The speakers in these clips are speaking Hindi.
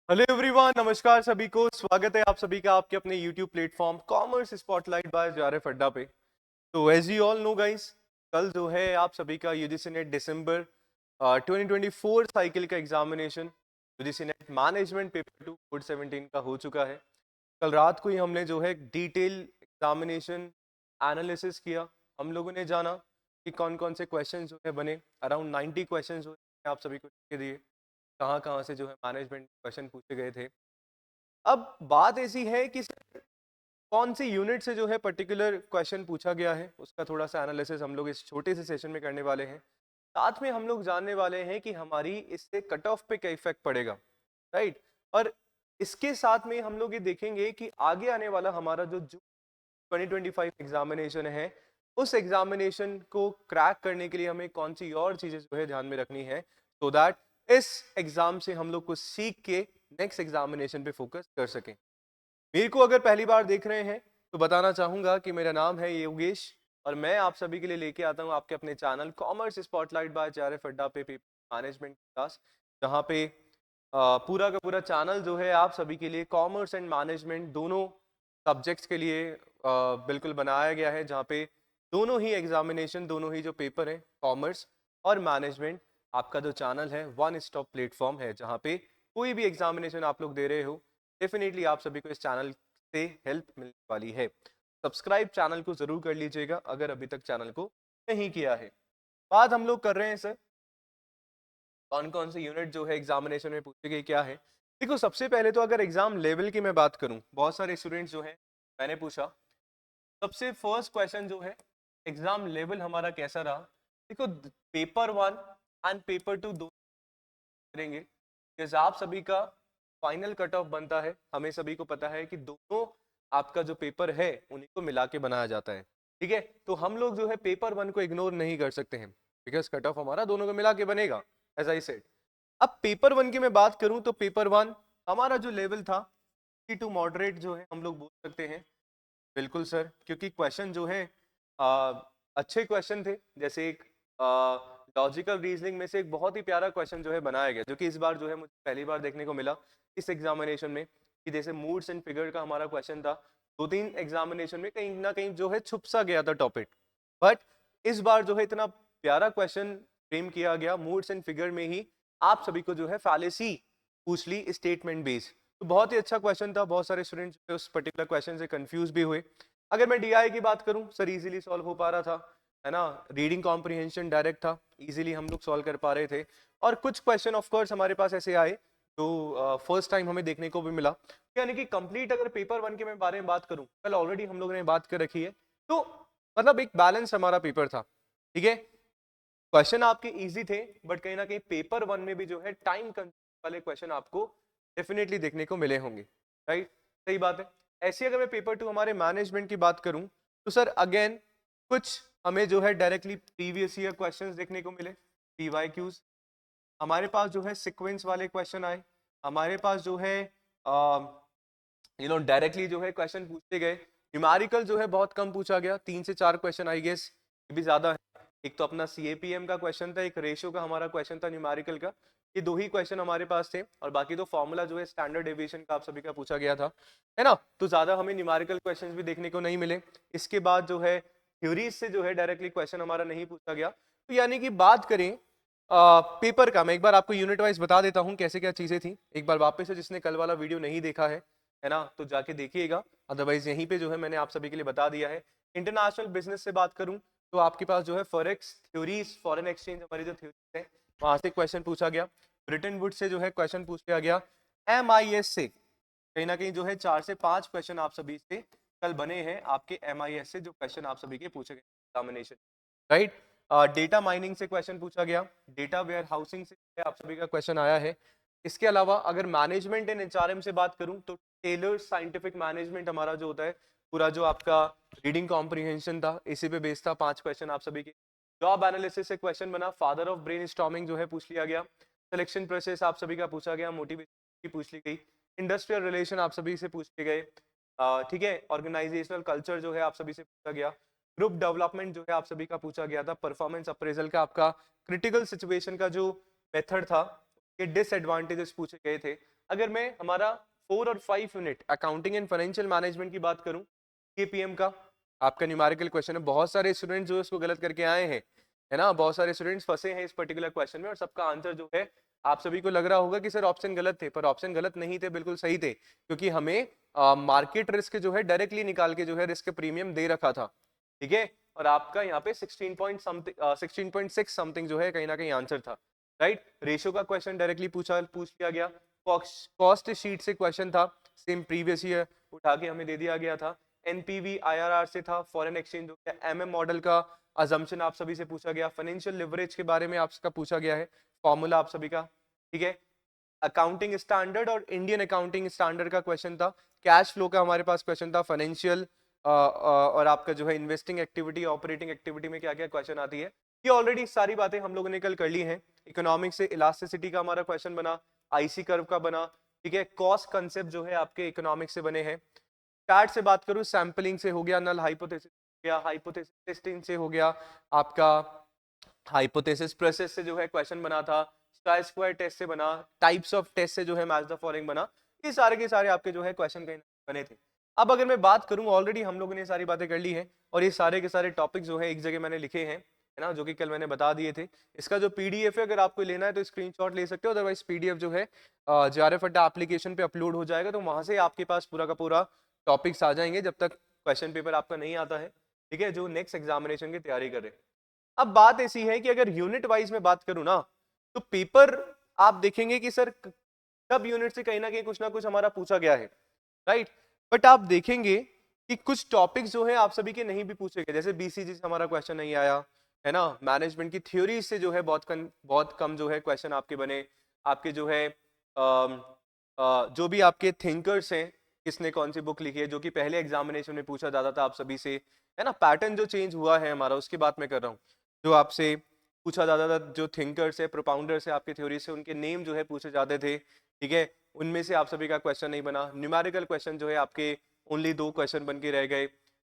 हेलो एवरीवन, नमस्कार सभी को। स्वागत है आप सभी का आपके अपने YouTube platform commerce spotlight by Jaref Adda पे। तो as you all know guys, कल जो है आप सभी का यूजीसी नेट दिसंबर 2024 साइकिल का examination UGC NET management paper 2 code 17 का हो चुका है। कल रात को ही हमने जो है डिटेल एग्जामिनेशन एनालिसिस किया। हम लोगों ने जाना कि कौन कौन से क्वेश्चन जो है बने। अराउंड 90 क्वेश्चन जो है आप सभी को लिख के दिए, कहाँ कहाँ से जो है मैनेजमेंट क्वेश्चन पूछे गए थे। अब बात ऐसी है कि कौन सी यूनिट से जो है पर्टिकुलर क्वेश्चन पूछा गया है, उसका थोड़ा सा एनालिसिस हम लोग इस छोटे से सेशन में करने वाले हैं। साथ में हम लोग जानने वाले हैं कि हमारी इससे कट ऑफ पे क्या इफेक्ट पड़ेगा, राइट। और इसके साथ में हम लोग ये देखेंगे कि आगे आने वाला हमारा जो 2025 एग्जामिनेशन है, उस एग्जामिनेशन को क्रैक करने के लिए हमें कौन सी और चीजें जो है ध्यान में रखनी है, सो दैट इस एग्जाम से हम लोग कुछ सीख के नेक्स्ट एग्जामिनेशन पे फोकस कर सकें। मेरे को अगर पहली बार देख रहे हैं तो बताना चाहूंगा कि मेरा नाम है योगेश, और मैं आप सभी के लिए लेके आता हूं आपके अपने channel commerce spotlight by Jaref Adda पे मैनेजमेंट क्लास, जहां पे पूरा का पूरा चैनल जो है आप सभी के लिए कॉमर्स एंड मैनेजमेंट दोनों सब्जेक्ट्स के लिए बिल्कुल बनाया गया है, जहाँ पे दोनों ही एग्जामिनेशन, दोनों ही जो पेपर है कॉमर्स और मैनेजमेंट, आपका जो चैनल है वन स्टॉप प्लेटफॉर्म है, जहाँ पे कोई भी एग्जामिनेशन आप लोग दे रहे हो, डेफिनेटली आप सभी को इस चैनल से हेल्प मिलने वाली है। सब्सक्राइब चैनल को जरूर कर लीजिएगा अगर अभी तक चैनल को नहीं किया है। बात हम लोग कर रहे हैं सर, कौन कौन से यूनिट जो है एग्जामिनेशन में पूछे गए क्या है। देखो, सबसे पहले तो अगर एग्जाम लेवल की मैं बात करूं, बहुत सारे स्टूडेंट्स जो है, मैंने पूछा सबसे फर्स्ट क्वेश्चन जो है एग्जाम लेवल हमारा कैसा रहा। देखो, पेपर 1 एंड पेपर 2 दो करेंगे, because आप सभी का फाइनल कट ऑफ बनता है, हमें सभी को पता है कि दोनों आपका जो पेपर है उन्हीं को मिला के बनाया जाता है, ठीक है। तो हम लोग जो है पेपर 1 को इग्नोर नहीं कर सकते हैं, बिकॉज कट ऑफ हमारा दोनों को मिला के बनेगा, एज आई सेड। अब पेपर 1 की मैं बात करूं तो पेपर 1 हमारा जो लेवल था, टू मॉडरेट जो है हम लोग बोल सकते हैं। बिल्कुल सर, क्योंकि क्वेश्चन जो है आ, अच्छे क्वेश्चन थे। जैसे एक लॉजिकल रीजनिंग में से एक बहुत ही प्यारा क्वेश्चन जो है बनाया गया, जो कि इस बार जो है मुझे पहली बार देखने को मिला इस एग्जामिनेशन में, कि जैसे मूड्स एंड फिगर का हमारा क्वेश्चन था, 2-3 एग्जामिनेशन में कहीं ना कहीं जो है छुप सा गया था टॉपिक, बट इस बार जो है इतना प्यारा क्वेश्चन फ्रेम किया गया, मूड्स एंड फिगर में ही आप सभी को जो है फैलेसी पूछ ली स्टेटमेंट बेस्ड। तो बहुत ही अच्छा क्वेश्चन था, बहुत सारे स्टूडेंट्स उस पर्टिकुलर क्वेश्चन से कंफ्यूज भी हुए। अगर मैं डीआई की बात करूं, सर इजीली सॉल्व हो पा रहा था, है ना। रीडिंग कॉम्प्रिहेंशन डायरेक्ट था, इजीली हम लोग सॉल्व कर पा रहे थे। और कुछ क्वेश्चन ऑफ कोर्स हमारे पास ऐसे आए जो फर्स्ट टाइम हमें देखने को भी मिला। यानी कि कंप्लीट अगर पेपर 1 के मैं बारे में बात करूं, कल ऑलरेडी हम लोगों ने बात कर रखी है, तो मतलब एक बैलेंस हमारा पेपर था, ठीक है। क्वेश्चन आपके इजी थे, बट कहीं ना कहीं पेपर 1 में भी जो है टाइम वाले क्वेश्चन आपको डेफिनेटली देखने को मिले होंगे, राइट। सही बात है। ऐसे अगर मैं पेपर 2 हमारे मैनेजमेंट की बात करूं, तो सर अगेन कुछ हमें जो है डायरेक्टली प्रीवियस ईयर क्वेश्चंस देखने को मिले, पीवाईक्यूज। हमारे पास जो है सीक्वेंस वाले क्वेश्चन आए, हमारे पास जो है डायरेक्टली जो है क्वेश्चन पूछे गए। न्यूमेरिकल जो है बहुत कम पूछा गया, 3 से 4 क्वेश्चन, आई गेस ये भी ज्यादा है। एक तो अपना सीएपीएम का क्वेश्चन था, एक रेशियो का हमारा क्वेश्चन था न्यूमेरिकल का। ये दो ही क्वेश्चन हमारे पास थे, और बाकी तो फॉर्मूला जो है स्टैंडर्ड डेविएशन का आप सभी का पूछा गया था, है ना। तो ज्यादा हमें न्यूमेरिकल क्वेश्चंस भी देखने को नहीं मिले। इसके बाद जो है थ्योरीज से जो है डायरेक्टली क्वेश्चन हमारा नहीं पूछा गया। तो यानी कि बात करें पेपर का, मैं एक बार आपको यूनिट वाइज बता देता हूँ कैसे क्या चीजें थी। एक बार वापस से जिसने कल वाला वीडियो नहीं देखा है ना, तो जाके देखिएगा। अदरवाइज यहीं पे जो है मैंने आप सभी के लिए बता दिया है। इंटरनेशनल बिजनेस से बात करूं तो आपके पास जो है फॉरेक्स थ्योरीज, फॉरेन एक्सचेंज हमारी जो थ्योरीज है, वहां से क्वेश्चन पूछा गया। ब्रिटेन वुड से जो है क्वेश्चन पूछ लिया गया। MIS से कहीं ना कहीं जो है 4 से 5 क्वेश्चन आप सभी से कल बने हैं, आपके MIS से जो क्वेश्चन आप सभी के पूछे गए एग्जामिनेशन, राइट। डेटा माइनिंग से क्वेश्चन पूछा गया, डेटा वेयर हाउसिंग से आप सभी का क्वेश्चन आया है। इसके अलावा अगर मैनेजमेंट एंड एचआरएम से बात करूं तो टेलर साइंटिफिक मैनेजमेंट हमारा जो होता है, पूरा जो आपका रीडिंग कॉम्प्रिहेंशन था, इसी पे बेस्ड था 5 क्वेश्चन आप सभी के। जॉब एनालिसिस से क्वेश्चन बना, फादर ऑफ ब्रेन स्टॉर्मिंग जो है पूछ लिया गया। सिलेक्शन प्रोसेस आप सभी का पूछा गया, मोटिवेशन की पूछ ली गई, इंडस्ट्रियल रिलेशन आप सभी से पूछ लिए गए, ठीक है। ऑर्गेनाइजेशनल कल्चर जो है आप सभी से पूछा गया। ग्रुप डेवलपमेंट जो है आप सभी का पूछा गया था। परफॉर्मेंस अप्रेजल का आपका क्रिटिकल सिचुएशन का जो मेथड था, ये डिसएडवांटेजेस पूछे गए थे। अगर मैं हमारा 4 और 5 unit accounting and financial management की बात करूं, केपीएम का आपका न्यूमेरिकल क्वेश्चन है, बहुत सारे स्टूडेंट्स जो है उसको गलत करके आए हैं, है ना, बहुत सारे स्टूडेंट्स फंसे हैं इस पर्टिकुलर क्वेश्चन में, और सबका आंसर जो है आप सभी को लग रहा होगा कि सर ऑप्शन गलत थे, पर ऑप्शन गलत नहीं थे, बिल्कुल सही थे, क्योंकि हमें मार्केट रिस्क जो है डायरेक्टली निकाल के जो है रिस्क प्रीमियम दे रखा था, ठीक है, और आपका यहाँ पे 16.6 समथिंग जो है कहीं ना कहीं आंसर था, राइट। रेशियो का क्वेश्चन डायरेक्टली पूछ लिया गया, कॉस्ट शीट से क्वेश्चन था, सेम प्रीवियस ईयर उठा के हमें दे दिया गया था, एनपीवी आईआरआर से था, फॉरेन एक्सचेंज हो गया, एमएम मॉडल का अजम्पशन आप सभी से पूछा गया, फाइनेंशियल लिवरेज के बारे में आपका पूछा गया है, फॉर्मूला आप सभी का, ठीक है, अकाउंटिंग स्टैंडर्ड और इंडियन अकाउंटिंग स्टैंडर्ड का क्वेश्चन था, कैश फ्लो का हमारे पास क्वेश्चन था, फाइनेंशियल और आपका जो है इन्वेस्टिंग एक्टिविटी, ऑपरेटिंग एक्टिविटी में क्या क्या क्वेश्चन आती है, ये ऑलरेडी सारी बातें हम लोगों ने कल कर ली हैं। इकोनॉमिक्स से इलास्टिसिटी का हमारा क्वेश्चन बना, आईसी कर्व का बना, ठीक है, कॉस्ट कंसेप्ट जो है आपके इकोनॉमिक्स से बने हैं। स्टार्ट से बात करूं, सैंपलिंग से हो गया, नल हाइपोथेसिस हो गया, हाइपोथेसिस टेस्टिंग से हो गया, आपका हाइपोथेसिस प्रोसेस से जो है क्वेश्चन बना था, स्टार स्क्वायर टेस्ट से बना, टाइप्स ऑफ टेस्ट से जो है मैच द फॉलोइंग बना, ये सारे के सारे आपके जो है क्वेश्चन कहीं बने थे। अब अगर मैं बात करूं, ऑलरेडी हम लोगों ने सारी बातें कर ली हैं, और ये सारे के सारे टॉपिक जो है एक जगह मैंने लिखे हैं, है ना, जो कि कल मैंने बता दिए थे। इसका जो पीडीएफ है, अगर आपको लेना है तो स्क्रीनशॉट ले सकते हो, अदरवाइज पीडीएफ जो है जेआरएफ अड्डा एप्लीकेशन पे अपलोड हो जाएगा, तो वहां से आपके पास पूरा का पूरा टॉपिक्स आ जाएंगे जब तक क्वेश्चन पेपर आपका नहीं आता है, ठीक है, जो नेक्स्ट एग्जामिनेशन की तैयारी कर रहे हैं। अब बात ऐसी है कि अगर यूनिट वाइज में बात करूं ना, तो पेपर आप देखेंगे कि सर सब यूनिट से कहीं ना कुछ हमारा पूछा गया है, राइट, बट आप देखेंगे कि कुछ टॉपिक्स जो है आप सभी के नहीं भी पूछे गए, जैसे बीसीजी से हमारा क्वेश्चन नहीं आया, है ना, मैनेजमेंट की थ्योरी से जो है बहुत कम जो है क्वेश्चन आपके बने, आपके जो है जो भी आपके थिंकर्स हैं, किसने कौन सी बुक लिखी है, जो कि पहले एग्जामिनेशन में पूछा जाता था आप सभी से, है ना, पैटर्न जो चेंज हुआ है हमारा, उसकी बात मैं कर रहा हूँ, जो आपसे पूछा जाता था, जो थिंकर्स है, प्रोपाउंडर्स है आपके थ्योरी से, उनके नेम जो है पूछे जाते थे, ठीक है, उनमें से आप सभी का क्वेश्चन नहीं बना, न्यूमेरिकल क्वेश्चन जो है आपके ओनली 2 क्वेश्चन बन के रह गए,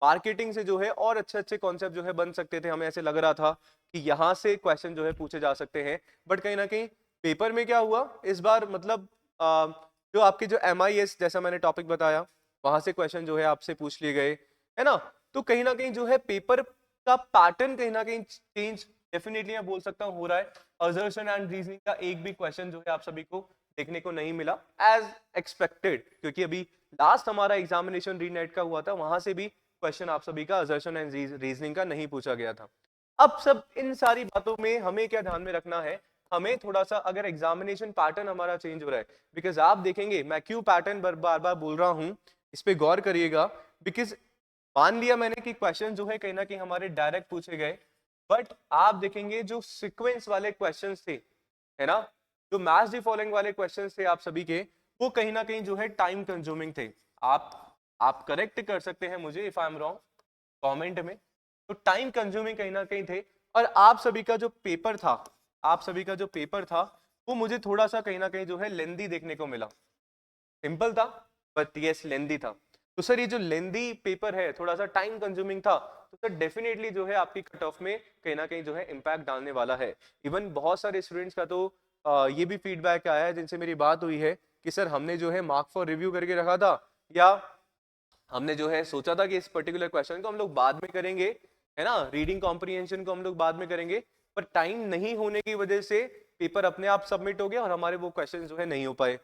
मार्केटिंग से जो है और अच्छे अच्छे कॉन्सेप्ट जो है बन सकते थे, हमें ऐसे लग रहा था कि यहाँ से क्वेश्चन जो है पूछे जा सकते हैं, बट कहीं ना कहीं पेपर में क्या हुआ इस बार, मतलब जो आपके जो MIS जैसा मैंने टॉपिक बताया, वहां से क्वेश्चन जो है आपसे पूछ लिए गए, है ना, तो कहीं ना कहीं जो है पेपर का पैटर्न कहीं ना कहीं चेंज डेफिनेटली मैं बोल सकता हूँ हो रहा है। असर्शन एंड रीजनिंग का एक भी क्वेश्चन जो है आप सभी को देखने को नहीं मिला एज एक्सपेक्टेड, क्योंकि अभी लास्ट हमारा एग्जामिनेशन रीनेट का हुआ था, वहां से भी क्वेश्चन आप सभी का असर्शन एंड रीजनिंग का नहीं पूछा गया था। अब सब इन सारी बातों में हमें क्या ध्यान में रखना है, हमें थोड़ा सा अगर एग्जामिनेशन पैटर्न हमारा चेंज हो रहा है, बिकॉज आप देखेंगे मैं क्यों पैटर्न बार बार बोल रहा हूं, इस पे गौर करिएगा, बिकॉज मान लिया मैंने कि क्वेश्चन जो है कहीं ना कहीं हमारे डायरेक्ट पूछे गए, बट आप देखेंगे जो सीक्वेंस वाले क्वेश्चंस थे, है ना, जो मैच द फॉलोइंग वाले क्वेश्चंस थे आप सभी के, वो कहीं ना कहीं जो है टाइम कंज्यूमिंग थे। आप करेक्ट कर सकते हैं मुझे if I am wrong comment में, तो टाइम कंज्यूमिंग कहीं ना कहीं थे, और आप सभी का जो पेपर था, आप सभी का जो पेपर था वो मुझे थोड़ा सा कहीं ना कहीं जो है लेंदी देखने को मिला, सिंपल था बट यस लेंदी था। तो सर ये जो लेंदी पेपर है, थोड़ा सा टाइम कंज्यूमिंग था, तो सर डेफिनेटली जो है आपकी कट ऑफ में कहीं ना कहीं जो है इम्पैक्ट डालने वाला है। इवन बहुत सारे स्टूडेंट्स का तो ये भी फीडबैक आया है जिनसे मेरी बात हुई है कि सर हमने जो है मार्क फॉर रिव्यू करके रखा था, या हमने जो है सोचा था कि इस पर्टिकुलर क्वेश्चन को हम लोग बाद में करेंगे, है ना, रीडिंग कॉम्प्रिहेंशन को हम लोग बाद में करेंगे, पर टाइम नहीं होने की वजह से पेपर अपने आप सबमिट हो गया और हमारे वो क्वेश्चन जो है नहीं हो पाए,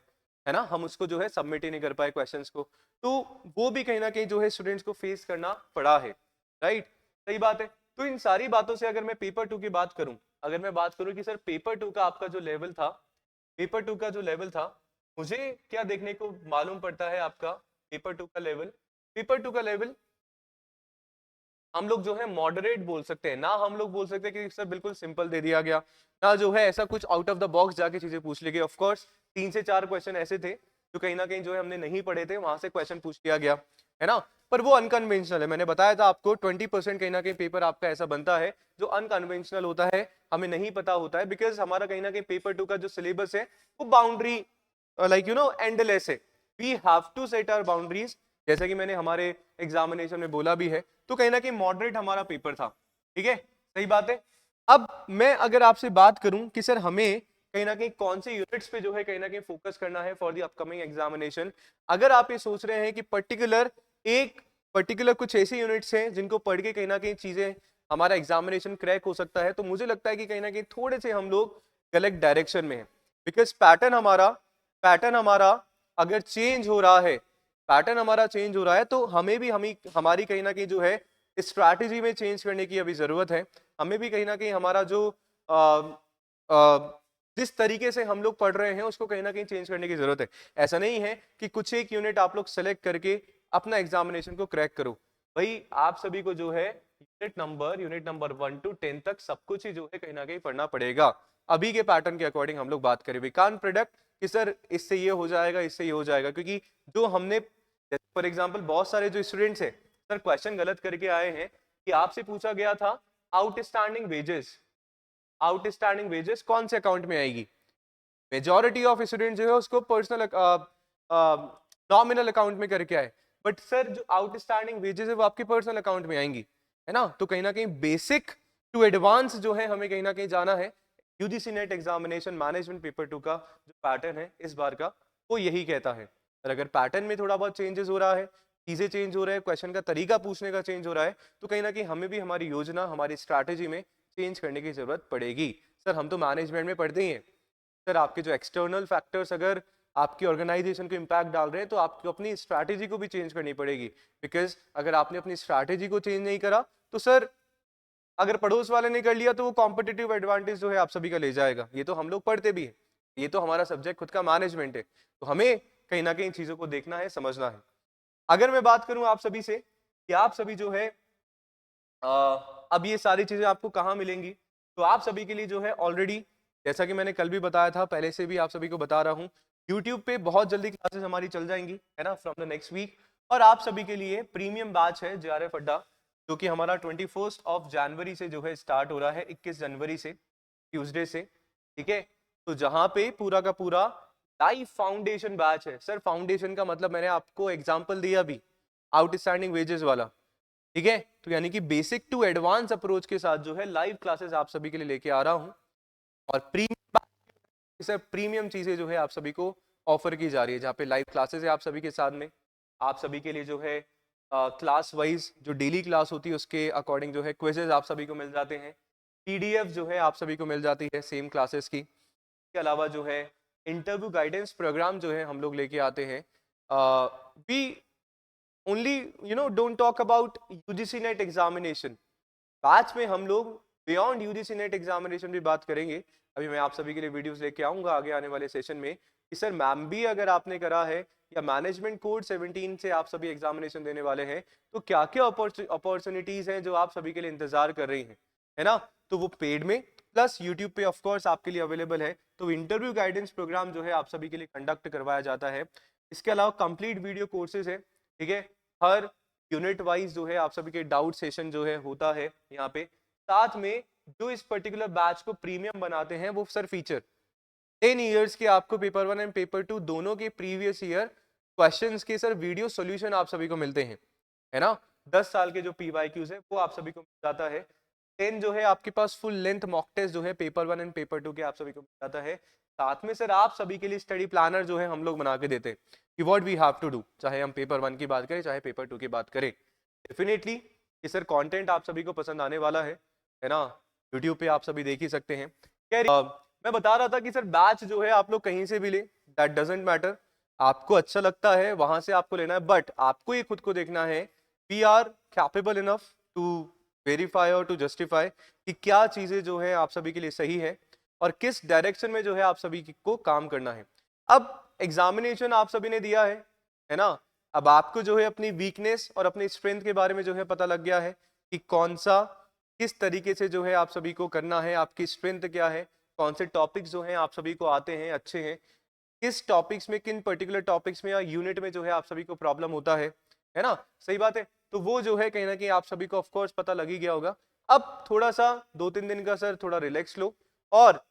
है ना, हम उसको जो है सबमिट ही नहीं कर पाए क्वेश्चंस को, तो वो भी कहीं ना कहीं जो है स्टूडेंट्स को फेस करना पड़ा है, राइट, सही बात है। तो इन सारी बातों से अगर मैं पेपर 2 की बात करूं, अगर मैं बात करूं कि सर पेपर 2 का आपका जो लेवल था, पेपर 2 का जो लेवल था, मुझे क्या देखने को मालूम पड़ता है आपका पेपर 2 का लेवल, पेपर 2 का लेवल हम लोग जो है मॉडरेट बोल सकते हैं ना, हम लोग बोल सकते हैं कि सर बिल्कुल सिंपल दे दिया गया ना, जो है ऐसा कुछ आउट ऑफ द बॉक्स जाके चीजें पूछ ली गई। ऑफ कोर्स 3 से 4 क्वेश्चन ऐसे थे जो कहीं ना कहीं जो है हमने नहीं पढ़े थे, वहां से क्वेश्चन पूछ लिया गया, है ना, पर वो अनकन्वेंशनल है। मैंने बताया था आपको 20% कहीं ना कहीं पेपर आपका ऐसा बनता है जो अनकन्वेंशनल होता है, हमें नहीं पता होता है, बिकॉज हमारा कहीं ना कहीं पेपर 2 का जो सिलेबस है वो बाउंड्री लाइक एंडलेस है, we have to set our boundaries, जैसा कि मैंने हमारे एग्जामिनेशन में बोला भी है, तो कहीं ना कहीं मॉडरेट हमारा पेपर था, ठीक है, सही बात है। अब मैं अगर आपसे बात करूं कि सर हमें कहीं ना कहीं कौन से यूनिट्स पे जो है कहीं ना कहीं फोकस करना है फॉर द अपकमिंग एग्जामिनेशन। अगर आप ये सोच रहे हैं कि पर्टिकुलर कुछ ऐसे यूनिट्स हैं जिनको पढ़ के कहीं ना कहीं चीजें हमारा एग्जामिनेशन क्रैक हो सकता है, तो मुझे लगता है कि कहीं ना कहीं थोड़े से हम लोग गलत डायरेक्शन में है। बिकॉज पैटर्न हमारा अगर चेंज हो रहा है, तो हमारी कहीं ना कहीं जो है स्ट्रैटेजी में चेंज करने की अभी जरूरत है। हमें भी कहीं ना कहीं हमारा जो जिस तरीके से हम लोग पढ़ रहे हैं उसको कहीं ना कहीं चेंज करने की जरूरत है। ऐसा नहीं है कि कुछ एक यूनिट आप लोग सेलेक्ट करके अपना एग्जामिनेशन को क्रैक करो। भाई आप सभी को जो है यूनिट नंबर 1 to 10 तक सब कुछ ही जो है कहीं ना कहीं पढ़ना पड़ेगा। अभी के पैटर्न के अकॉर्डिंग हम लोग बात करें, वी कांट प्रेडिक्ट कि सर इससे ये हो जाएगा, इससे ये हो जाएगा, क्योंकि जो हमने फॉर एग्जांपल बहुत सारे जो स्टूडेंट्स हैं सर क्वेश्चन गलत करके आए हैं कि आपसे पूछा गया था आउटस्टैंडिंग वेजेस कौन से अकाउंट में आएगी। मेजॉरिटी ऑफ स्टूडेंट जो है उसको पर्सनल नॉमिनल अकाउंट में करके आए, बट सर जो आउटस्टैंडिंग वेजेस है वो आपके पर्सनल अकाउंट में आएंगी, है ना। तो कहीं ना कहीं बेसिक टू एडवांस जो है हमें कहीं ना कहीं जाना है। UGC NET examination management paper 2 का जो पैटर्न है इस बार का वो यही कहता है। और अगर पैटर्न में थोड़ा बहुत चेंजेस हो रहा है, चीजें चेंज हो रहे हैं, क्वेश्चन का तरीका पूछने का चेंज हो रहा है, तो कहीं ना कहीं हमें भी हमारी योजना, हमारी स्ट्रैटेजी में चेंज करने की जरूरत पड़ेगी। सर हम तो मैनेजमेंट में पढ़ते ही हैं, सर आपके जो एक्सटर्नल फैक्टर्स अगर आपकी ऑर्गेनाइजेशन को इम्पैक्ट डाल रहे हैं तो आपको अपनी स्ट्रैटेजी को भी चेंज करनी पड़ेगी। बिकॉज अगर आपने अपनी स्ट्रैटेजी को चेंज नहीं करा तो सर अगर पड़ोस वाले ने कर लिया तो वो कॉम्पिटिटिव एडवांटेज जो है आप सभी का ले जाएगा। ये तो हम लोग पढ़ते भी हैं, ये तो हमारा सब्जेक्ट खुद का मैनेजमेंट है, तो हमें कहीं ना कहीं चीजों को देखना है, समझना है। अगर मैं बात करूं आप सभी से कि आप सभी जो है अब ये सारी चीजें आपको कहाँ मिलेंगी, तो आप सभी के लिए जो है ऑलरेडी जैसा कि मैंने कल भी बताया था, पहले से भी आप सभी को बता रहा हूँ, यूट्यूब पे बहुत जल्दी क्लासेस हमारी चल जाएंगी, है ना, फ्रॉम द नेक्स्ट वीक। और आप सभी के लिए प्रीमियम बैच है जेआरएफ अड्डा, जो कि हमारा 21 जनवरी से जो है स्टार्ट हो रहा है, 21 जनवरी से, ट्यूसडे से, ठीक है। तो जहां पे पूरा का पूरा लाइव फाउंडेशन बैच है। सर फाउंडेशन का मतलब मैंने आपको एग्जांपल दिया अभी, आउटस्टैंडिंग वेजेस वाला, ठीक है। तो यानी कि बेसिक टू एडवांस अप्रोच के साथ जो है लाइव क्लासेस आप सभी के लिए लेके आ रहा हूं। और प्रीमियम चीजें जो है आप सभी को ऑफर की जा रही है, जहाँ पे लाइव क्लासेस है आप सभी के साथ में। आप सभी के लिए जो है क्लास वाइज जो डेली क्लास होती है उसके अकॉर्डिंग जो है क्विजेज आप सभी को मिल जाते हैं, पीडीएफ जो है आप सभी को मिल जाती है सेम क्लासेस की। इसके अलावा जो है इंटरव्यू गाइडेंस प्रोग्राम जो है हम लोग लेके आते हैं। We only don't talk about UGC NET examination, batch में हम लोग बियॉन्ड यूजीसी नेट एग्जामिनेशन भी बात करेंगे। अभी मैं आप सभी के लिए वीडियोस लेके आऊंगा आगे आने वाले सेशन में कि सर मैम भी अगर आपने करा है या मैनेजमेंट कोड 17 से आप सभी एग्जामिनेशन देने वाले हैं, तो क्या क्या अपॉर्चुनिटीज हैं जो आप सभी के लिए इंतजार कर रही हैं, है ना। तो वो पेड में प्लस यूट्यूब पे ऑफ कोर्स आपके लिए अवेलेबल है। तो इंटरव्यू गाइडेंस प्रोग्राम जो है आप सभी के लिए कंडक्ट करवाया जाता है। इसके अलावा कंप्लीट वीडियो कोर्सेज है, ठीक है। हर यूनिट वाइज जो है आप सभी के डाउट सेशन जो है होता है यहाँ पे। साथ में जो इस पर्टिकुलर बैच को प्रीमियम बनाते हैं वो सर फीचर 10 इयर्स के आपको पेपर 1 एंड पेपर 2 दोनों के प्रीवियस ईयर क्वेश्चंस के सर वीडियो सॉल्यूशन आप सभी को मिलते हैं, है ना। 10 साल के जो पीवाईक्यूज है वो आप सभी को मिल जाता है। 10 जो है आपके पास फुल लेंथ मॉक टेस्ट जो है पेपर 1 एंड पेपर 2 के आप सभी को मिल जाता है। साथ में सर आप सभी के लिए स्टडी प्लानर जो है हम लोग बना के देते हैं कि what we have to do, चाहे हम पेपर 1 की बात करें चाहे पेपर 2 की बात करें। डेफिनेटली ये सर कंटेंट आप सभी को पसंद आने वाला है ना। यूट्यूब पे आप सभी देख ही सकते हैं। मैं बता रहा था कि सर बैच जो है आप लोग कहीं से भी ले, दैट डजंट मैटर, आपको अच्छा लगता है वहां से आपको लेना है, बट आपको ये खुद को देखना है we are capable enough to verify और टू जस्टिफाई कि क्या चीजें जो है आप सभी के लिए सही है और किस डायरेक्शन में जो है आप सभी को काम करना है। अब एग्जामिनेशन आप सभी ने दिया है ना। अब आपको जो है अपनी वीकनेस और अपनी स्ट्रेंथ के बारे में जो है पता लग गया है कि कौन सा किस तरीके से जो है आप सभी को करना है, आपकी स्ट्रेंथ क्या है, कौन से टॉपिक्स जो हैं आप सभी को आते हैं, अच्छे हैं, किस टॉपिक्स में, किन पर्टिकुलर टॉपिक्स में या यूनिट में जो है आप सभी को प्रॉब्लम होता है ना। सही बात है। तो वो जो है कहीं ना कहीं आप सभी को ऑफ कोर्स पता लग ही गया होगा। अब थोड़ा सा 2-3 दिन का सर थोड़ा रिलैक्स लो और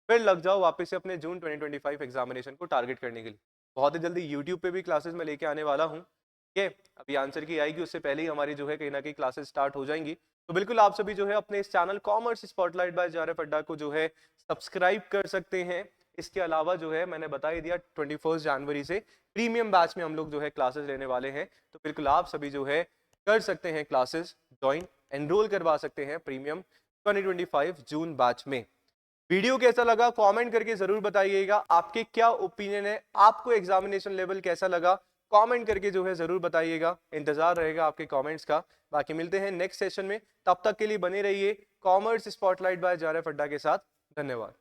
फिर लग जाओ वापस से अपने जून 2025 एग्जामिनेशन को टारगेट करने के लिए। बहुत ही जल्दी यूट्यूब पे भी क्लासेस में लेके आने वाला हूँ, ठीक है। अभी आंसर की आएगी उससे पहले ही हमारी जो है कहीं ना कहीं क्लासेस स्टार्ट हो जाएंगी। तो बिल्कुल आप सभी जो है अपने इस चैनल कॉमर्स स्पॉटलाइट बाय जारफ अड्डा को जो है सब्सक्राइब कर सकते हैं। इसके अलावा जो है मैंने बता ही दिया 21 जनवरी से प्रीमियम बैच में हम लोग जो है क्लासेस लेने वाले हैं। तो बिल्कुल आप सभी जो है कर सकते हैं क्लासेस ज्वाइन, एनरोल करवा सकते हैं प्रीमियम 2025 जून बैच में। वीडियो कैसा लगा कमेंट करके जरूर बताइएगा। आपके क्या ओपिनियन है, आपको एग्जामिनेशन लेवल कैसा लगा, कमेंट करके जो है जरूर बताइएगा। इंतजार रहेगा आपके कमेंट्स का। बाकी मिलते हैं नेक्स्ट सेशन में, तब तक के लिए बने रहिए कॉमर्स स्पॉटलाइट बाय जारफ अड्डा के साथ। धन्यवाद।